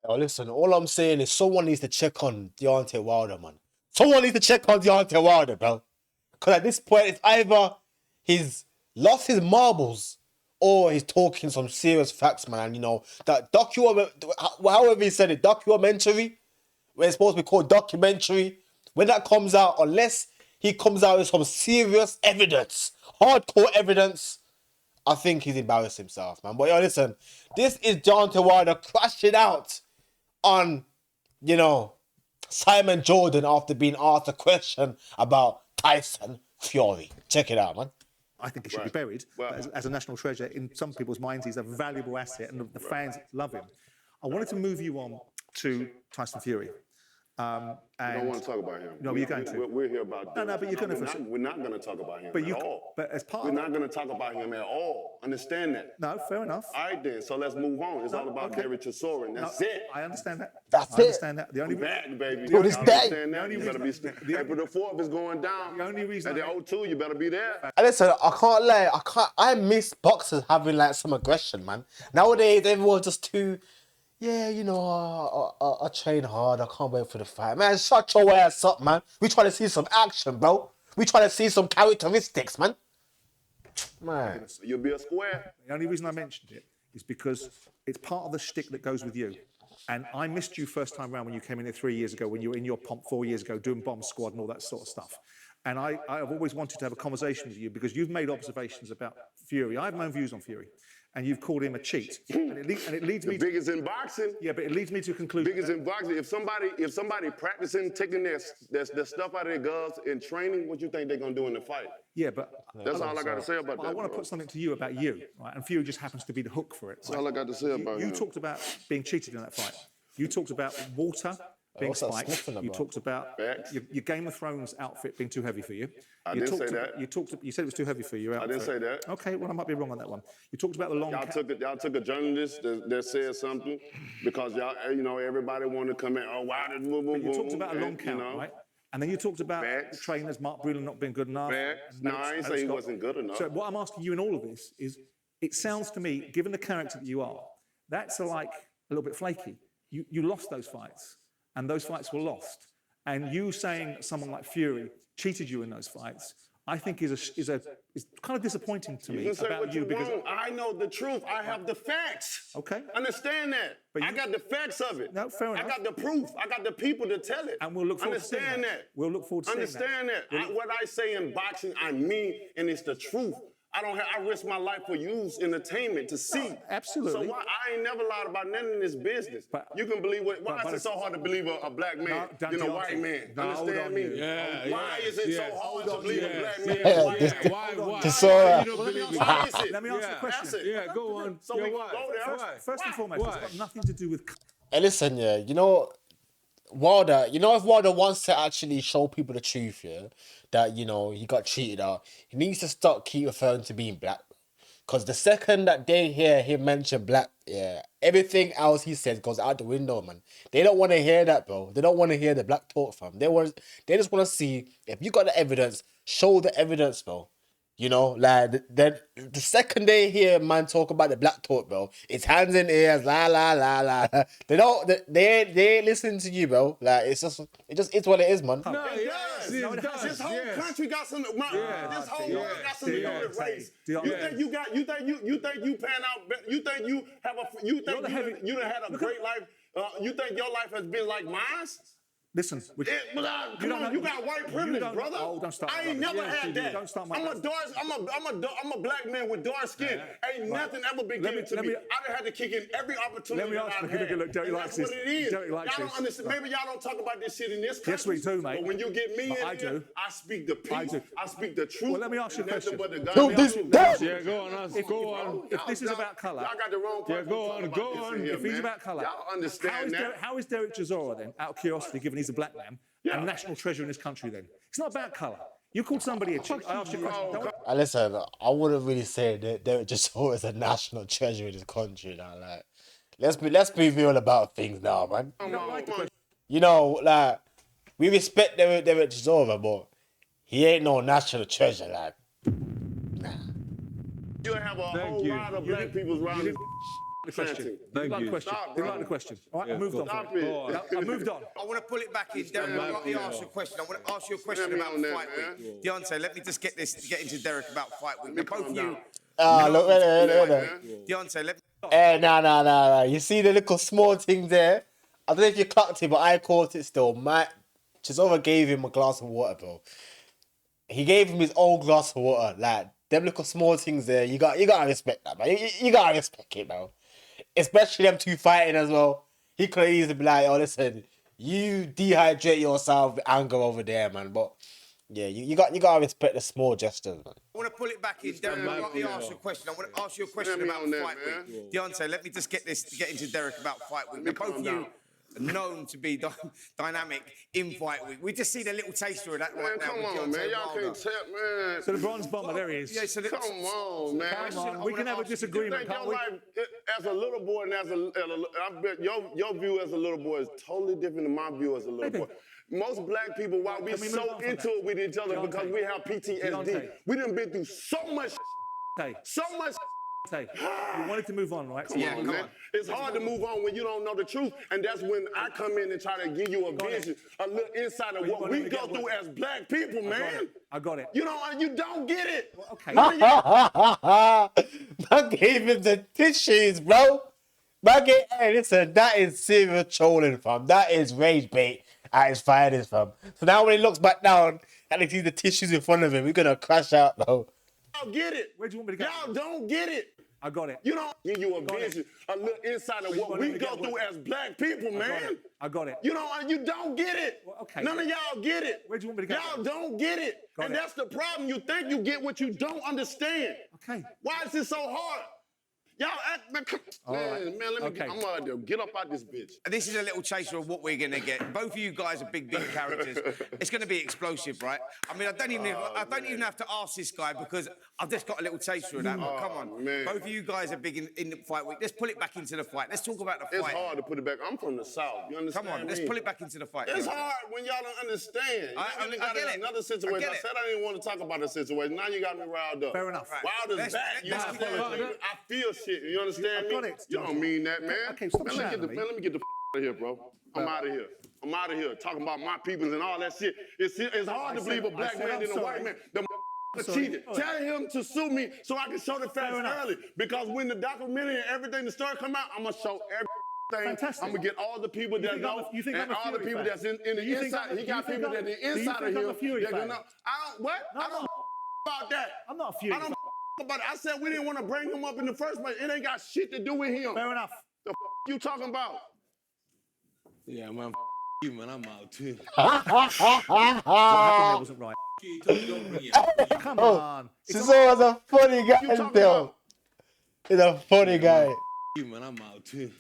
Oh, listen, all I'm saying is someone needs to check on Deontay Wilder, man. Someone needs to check on Deontay Wilder, bro. Because at this point, it's either he's lost his marbles or he's talking some serious facts, man. And, you know, that however he said it, documentary, where it's supposed to be called documentary, when that comes out, unless he comes out with some serious evidence, hardcore evidence, I think he's embarrassed himself, man. But yo, listen, this is Deontay Wilder crashing out on, you know, Simon Jordan after being asked a question about Tyson Fury. Check it out, man. I think he should be buried. But as a national treasure, in some people's minds, he's a valuable asset, and the fans love him. I wanted to move you on to Tyson Fury. I don't want to talk about him. No, you're going to. We're here about that. No, but you're going to. We're not going to talk about him at all. But as part we're not going to talk about him at all. Understand that? No, fair enough. All right, then. So let's move on. It's all about Derek Chisora. That's it. I understand that. That's it. I understand that. The only back, baby. Dude, it's back. You better be. April the 4th is going down. The only reason. At the O2, you better be there. And listen, I can't lie. I miss boxers having like some aggression, man. Nowadays, everyone's just too. Yeah, you know, I train hard. I can't wait for the fight. Man, shut your ass up, man. We trying to see some action, bro. We trying to see some characteristics, man. Man. You'll be a square. The only reason I mentioned it is because it's part of the shtick that goes with you. And I missed you first time round when you came in here 3 years ago, when you were in your pomp 4 years ago, doing Bomb Squad and all that sort of stuff. And I've always wanted to have a conversation with you because you've made observations about Fury. I have my own views on Fury. And you've called him a cheat, and it leads me. The biggest in boxing. Yeah, but it leads me to a conclusion. Biggest in boxing. If somebody practicing, taking their stuff out of their gloves in training, what you think they're gonna do in the fight? Yeah, but that's all I got to say about that. I want to put something to you about you, right? And Fury just happens to be the hook for it. That's all I got to say about you. You talked about being cheated in that fight. You talked about water being spiked. You talked about your Game of Thrones outfit being too heavy for you. I didn't say that. You said it was too heavy for you. I didn't say that. Okay, well I might be wrong on that one. You talked about the long. Y'all took a journalist that said something because y'all, you know, everybody wanted to come in. Oh, wow, you talked about a long count, right? And then you talked about trainers, Mark Breland not being good enough. No, I ain't say he wasn't good enough. So what I'm asking you in all of this is, it sounds to me, given the character that you are, that's like a little bit flaky. You lost those fights. And those fights were lost. And you saying someone like Fury cheated you in those fights, I think is kind of disappointing to me about you because I know the truth. I have the facts. Okay. Understand that. But I got the facts of it. No, fair enough. I got the proof. I got the people to tell it. And we'll look forward to seeing that. We'll look forward to seeing that. Understand that. What I say in boxing, I mean, and it's the truth. I risk my life for you's entertainment to see. Absolutely. So I ain't never lied about nothing in this business. But you can believe what? Why is it so hard to believe a black man than a white man? Understand me? Yeah. Why is it so hard to believe a black man? Why? Let me answer the question. Yeah, go on. So we go there. First and foremost, it's got nothing to do with. Hey, listen, yeah, you know, Wilder, you know, if Wilder wants to actually show people the truth, yeah, that, you know, he got cheated out, he needs to keep referring to being black. Because the second that they hear him mention black, yeah, everything else he says goes out the window, man. They don't want to hear that, bro. They don't want to hear the black talk, fam. They just want to see, if you got the evidence, show the evidence, bro. You know, like, the second they hear man talk about the black talk, bro, it's hands in ears, la, la, la, la. They ain't listening to you, bro. Like, it just is what it is, man. No, yes, it does. This whole country got some, this whole world got something to do with race. You think you pan out, you think you done had a great life, you think your life has been like mine? Listen, come on, you got white privilege, brother. Oh, don't start. I ain't never had that. Don't start I'm a black man with dark skin. Ain't nothing ever been given to me. I done had to kick in every opportunity that I've had. Look, Derek likes this. That's what it is. Derek likes y'all don't understand. Maybe y'all don't talk about this shit in this country. Yes, we do, mate. But when you get me in here, I speak the peace. I speak the truth. Well, let me ask you a question. Yeah, go on. Go on. If this is about colour. Y'all got the wrong person. Yeah, go on. If he's about colour. Y'all understand that. How is Derek Chisora then, out of curiosity, given he's a black man, a national treasure in this country then? It's not about colour. You called somebody a cheat. I asked you a question. Listen, I wouldn't really say that Derek Chisora is a national treasure in this country now. Like, let's be real about things now, man. You know, like, we respect Derek Chisora, but he ain't no national treasure, like. Nah. You have a whole lot of black people around this The question. Thank Like you. the question. Stop, Didn't bro. like the question. All right, I moved on. Stop from it. I moved on. I want to pull it back in. Derek, I want to ask you a question. I want to ask you a question Stand me about on that, fight man. week. Deontay, let me just get into Derek about fight week. Now, both calm of you. down. Look, wait. Deontay, let me. Nah. You see the little small thing there? I don't know if you clocked it, but I caught it still. Matt Chisova gave him a glass of water, bro. He gave him his own glass of water. Like, them little small things there, you gotta respect that, man. You gotta respect it, bro. Especially them two fighting as well. He could easily be like, oh, listen, you dehydrate yourself with anger over there, man. But yeah, you gotta respect the small gestures, man. I want to pull it back in. Derek, I want to ask you a question. I want to ask you a question Stand me about on that, fight man. week. Deontay, let me just get into Derek about fight week. Now, both of you are known to be dynamic in fight week. We just see the little taster of that Man, right now. come with on, man. Deontay Y'all Wilder. can't tell, man. So the bronze bomber, there he is. Yeah, so Come on, man. Come on, we can have a You disagreement, think can't your we? life, as a little boy and I bet your view as a little boy is totally different than my view as a little Maybe. boy. Most black people, why we Can we move so on from into that? it with each other Deontay. because we have PTSD. Deontay. We done been through so much, Hey, so much. you wanted to move on, right? So Yeah, Come on, come man. on. It's hard to move on when you don't know the truth, and that's when I come in and try to give you a vision, a little insight of you what want we me to go get through what? as black people, man. I got it. You don't get it. Okay. Man gave him the tissues, bro. Hey, listen, that is serious trolling, fam. That is rage bait at his finest, fam. So now when he looks back down and he sees the tissues in front of him, he's gonna crash out, bro. Y'all get it. Where do you want me to go? Y'all don't get it. I got it. You don't give you a vision, a little insight of you what want we me to go get through what? as black people, man. I got it. You don't get it. Well, okay. None of y'all get it. Where do you want me to go? Y'all don't get it. Got And it. that's the problem. You think you get what you don't understand. Okay. Why is it so hard? Y'all act, man, man, let me Okay. I'm out there. Get up out this bitch. This is a little chaser of what we're going to get. Both of you guys are big characters. It's going to be explosive, right? I mean, I don't even have to ask this guy because I've just got a little taster of that. But come on. man. Both of you guys are big in the fight week. Let's pull it back into the fight. Let's talk about the It's fight. hard to put it back. I'm from the South. You understand? Come on, let's me? pull it back into the fight. It's hard when y'all don't understand. I You got get it. another situation. I get I it. said I didn't want to talk about the situation. Now you got me riled up. Fair enough. Right. Wilder's Let's- back. You let's understand? keep it. I feel shit. You understand I me? got it. You don't mean that, man. Okay, stop man, shouting at me. let me get the out of here, bro. I'm out of here. I'm out of here. Talking about my peoples and all that shit. It's hard to believe a black man than a white man. The cheated. Tell him to sue me so I can show the facts early. Because when the documentary and everything, the story come out, I'm gonna show everything. Fantastic. I'm gonna get all the people that think know you think and I'm a all the Fury people fan? that's in the You think inside. I'm- He got you think people I'm- that the do you inside think of I'm him a Fury that fan? know. I don't what? No, I don't about that. I'm not a Fury I don't fan. about it. I said we didn't want to bring him up in the first place. It ain't got shit to do with him. Fair enough. The you talking about? Yeah, man. You, man. I'm out too. What happened there wasn't right. Don't bring it up. Come on. Chisova's a funny guy, You talking still. about? He's a funny guy. You, man. I'm out too.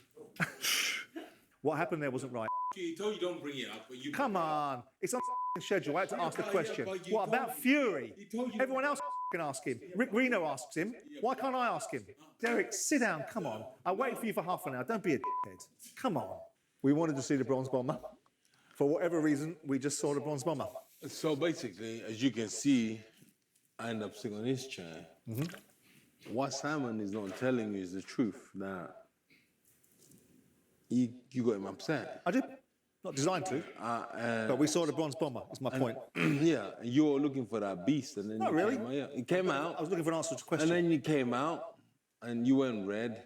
What happened there wasn't right. He told you don't bring it up, but you. Come on. It's on schedule. I had to ask the question. but you What told about me- Fury? he told you- Everyone else can ask him. Rick Reno asks him. Why can't I ask him? Derek, sit down. Come on. I waited for you for half an hour. Don't be a dickhead. Come on. We wanted to see the bronze bomber. For whatever reason, we just saw the bronze bomber. So basically, as you can see, I end up sitting on this chair. What Simon is not telling you is the truth. That you got him upset. I did. Not designed to. But we saw the bronze bomber, is my point. Yeah, and you were looking for that beast, and then Not you really. Came out, yeah, you came I out, was looking for an answer to the and question. then you came out, and you went red,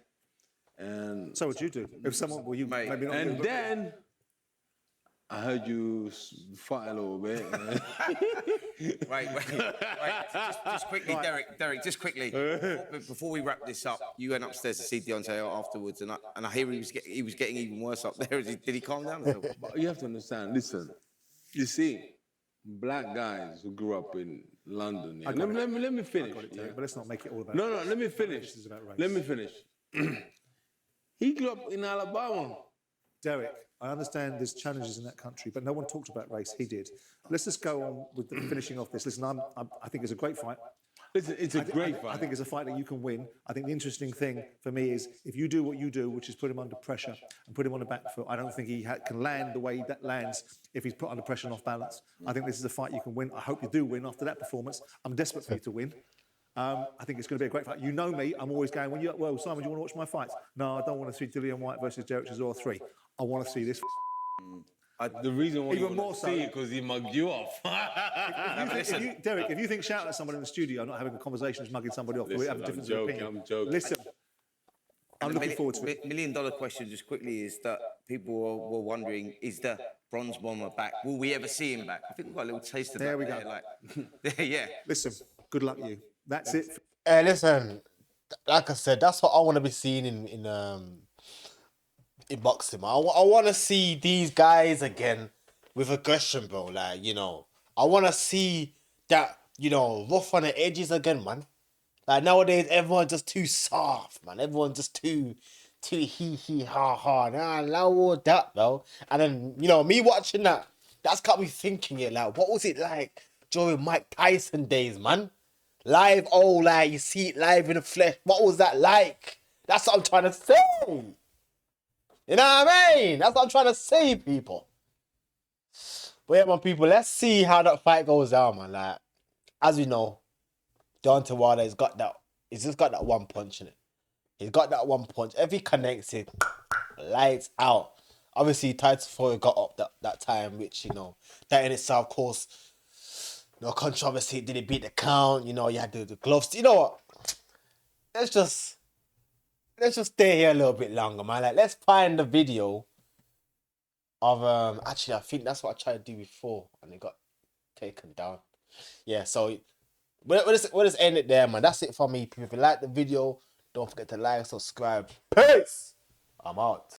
and So would you do. If someone, well, you Mate, maybe not. and then I heard you fight a little bit. Wait. Just quickly, Derek, just quickly. Before we wrap this up, you went upstairs to see Deontay afterwards, and I hear he was getting even worse up there. Did he calm down? But you have to understand. Listen, you see, black guys who grew up in London. Yeah, let me finish. Yeah. But let's not make it all about. No, let me finish. This is about race. Let me finish. He grew up in Alabama. Derek, I understand there's challenges in that country, but no one talked about race. He did. Let's just go on with the finishing off this. Listen, I think it's a great fight. Listen, it's a great fight. I think it's a fight that you can win. I think the interesting thing for me is if you do what you do, which is put him under pressure and put him on the back foot, I don't think he can land the way that lands if he's put under pressure and off balance. I think this is a fight you can win. I hope you do win after that performance. I'm desperate for you to win. I think it's going to be a great fight. You know me, I'm always going, well, Simon, do you want to watch my fights? No, I don't want to see Dillian White versus Derek Chisora 3. I want to see this. The reason why Even you more want to so. see it because he mugged you off. Derek, if you think shouting at someone in the studio, not having a conversation, is mugging somebody off, we have a difference of opinion. I'm joking. Listen, I'm looking forward to it. $1 million question just quickly is that people were wondering, is the Bronze Bomber back? Will we ever see him back? I think we've got a little taste of There that. we go. Like, yeah. Listen, good luck to you. That's it. Hey, listen, like I said, that's what I want to be seeing in boxing, man. I want to see these guys again with aggression, bro. Like, you know, I want to see that, you know, rough on the edges again, man. Like, nowadays, everyone's just too soft, man. Everyone's just too hee ha ha. Nah, allow all that, bro. And then, you know, me watching that, that's got me thinking it. Like, what was it like during Mike Tyson days, man? Live, like, you see it live in the flesh. What was that like? That's what I'm trying to say. You know what I mean? That's what I'm trying to say, people. But yeah, man, people, let's see how that fight goes down, man. Like, as we know, Deontay Wilder has got that. He's just got that one punch in it. He's got that one punch. If he connects it, lights out. Obviously, Tyson Fury got up that time, which, you know, that in itself, of course, no controversy. Did he beat the count? You know, you had the gloves. You know what? Let's just stay here a little bit longer, man. Like, let's find the video of actually, I think that's what I tried to do before and it got taken down. Yeah, so we'll just end it there, man. That's it for me, people. If you like the video, don't forget to like, subscribe. Peace! I'm out.